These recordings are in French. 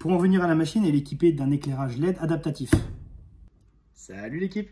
Pour en venir à la machine, elle est équipée d'un éclairage LED adaptatif. Salut l'équipe!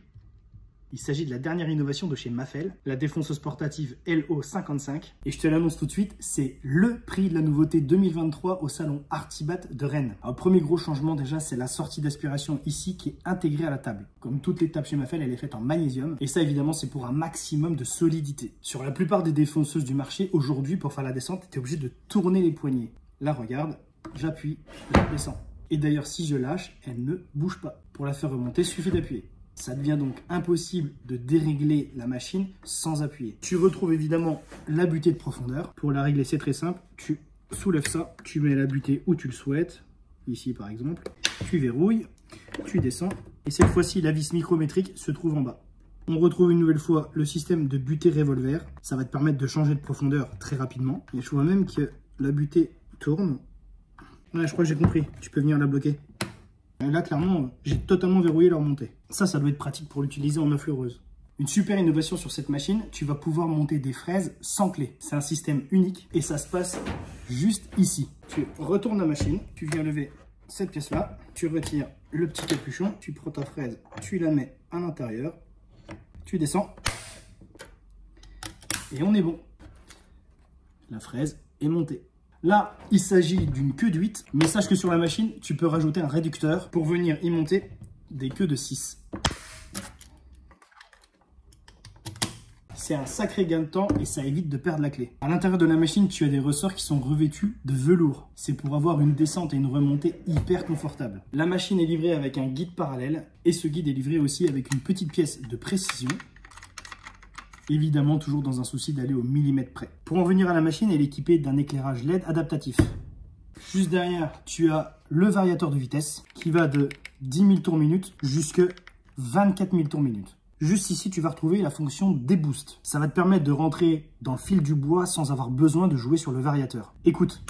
Il s'agit de la dernière innovation de chez Mafell, la défonceuse portative LO55. Et je te l'annonce tout de suite, c'est le prix de la nouveauté 2023 au salon Artibat de Rennes. Alors, premier gros changement déjà, c'est la sortie d'aspiration ici qui est intégrée à la table. Comme toutes les tables chez Mafell, elle est faite en magnésium. Et ça évidemment, c'est pour un maximum de solidité. Sur la plupart des défonceuses du marché, aujourd'hui, pour faire la descente, tu es obligé de tourner les poignets. Là, regarde, j'appuie, je descends. Et d'ailleurs, si je lâche, elle ne bouge pas. Pour la faire remonter, il suffit d'appuyer. Ça devient donc impossible de dérégler la machine sans appuyer. Tu retrouves évidemment la butée de profondeur. Pour la régler, c'est très simple. Tu soulèves ça, tu mets la butée où tu le souhaites. Ici par exemple. Tu verrouilles, tu descends. Et cette fois-ci, la vis micrométrique se trouve en bas. On retrouve une nouvelle fois le système de butée revolver. Ça va te permettre de changer de profondeur très rapidement. Et je vois même que la butée tourne. Ouais, je crois que j'ai compris. Tu peux venir la bloquer. Et là, clairement, j'ai totalement verrouillé la remontée. Ça doit être pratique pour l'utiliser en œuf heureuse. Une super innovation sur cette machine, tu vas pouvoir monter des fraises sans clé. C'est un système unique et ça se passe juste ici. Tu retournes la machine, tu viens lever cette pièce-là, tu retires le petit capuchon, tu prends ta fraise, tu la mets à l'intérieur, tu descends et on est bon. La fraise est montée. Là, il s'agit d'une queue de 8, mais sache que sur la machine, tu peux rajouter un réducteur pour venir y monter des queues de 6. C'est un sacré gain de temps et ça évite de perdre la clé. À l'intérieur de la machine, tu as des ressorts qui sont revêtus de velours. C'est pour avoir une descente et une remontée hyper confortable. La machine est livrée avec un guide parallèle et ce guide est livré aussi avec une petite pièce de précision. Évidemment, toujours dans un souci d'aller au millimètre près. Pour en venir à la machine, elle est équipée d'un éclairage LED adaptatif. Juste derrière, tu as le variateur de vitesse qui va de 10 000 tours minute jusqu'à 24 000 tours minute. Juste ici, tu vas retrouver la fonction déboost. Ça va te permettre de rentrer dans le fil du bois sans avoir besoin de jouer sur le variateur. Écoute.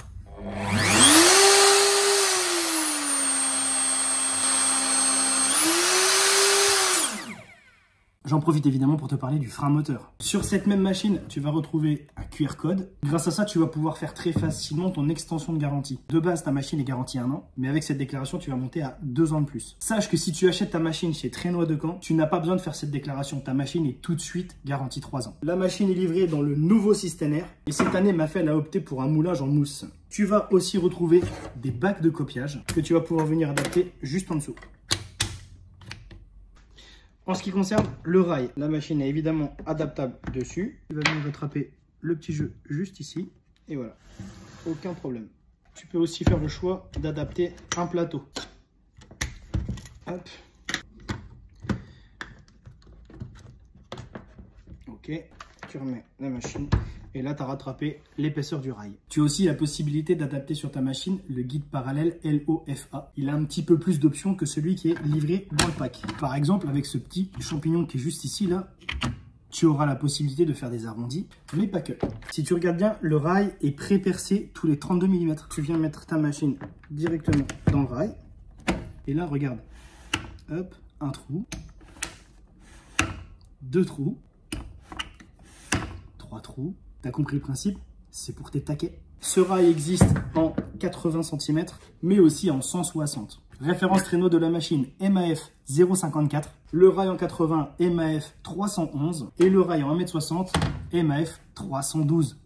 J'en profite évidemment pour te parler du frein moteur. Sur cette même machine, tu vas retrouver un QR code. Grâce à ça, tu vas pouvoir faire très facilement ton extension de garantie. De base, ta machine est garantie 1 an, mais avec cette déclaration, tu vas monter à 2 ans de plus. Sache que si tu achètes ta machine chez Trénois de Caen, tu n'as pas besoin de faire cette déclaration. Ta machine est tout de suite garantie 3 ans. La machine est livrée dans le nouveau système R et cette année, Mafell a opté pour un moulage en mousse. Tu vas aussi retrouver des bacs de copiage que tu vas pouvoir venir adapter juste en dessous. En ce qui concerne le rail, la machine est évidemment adaptable dessus. Tu vas venir rattraper le petit jeu juste ici. Et voilà, aucun problème. Tu peux aussi faire le choix d'adapter un plateau. Hop. Ok, tu remets la machine. Et là, tu as rattrapé l'épaisseur du rail. Tu as aussi la possibilité d'adapter sur ta machine le guide parallèle LOFA. Il a un petit peu plus d'options que celui qui est livré dans le pack. Par exemple, avec ce petit champignon qui est juste ici, là, tu auras la possibilité de faire des arrondis, mais pas que. Si tu regardes bien, le rail est pré-percé tous les 32 mm. Tu viens mettre ta machine directement dans le rail. Et là, regarde. Hop, un trou. 2 trous. 3 trous. T'as compris le principe? C'est pour tes taquets. Ce rail existe en 80 cm, mais aussi en 160. Référence traîneau de la machine MAF 0,54. Le rail en 80 MAF 311 et le rail en 1,60 m MAF 312.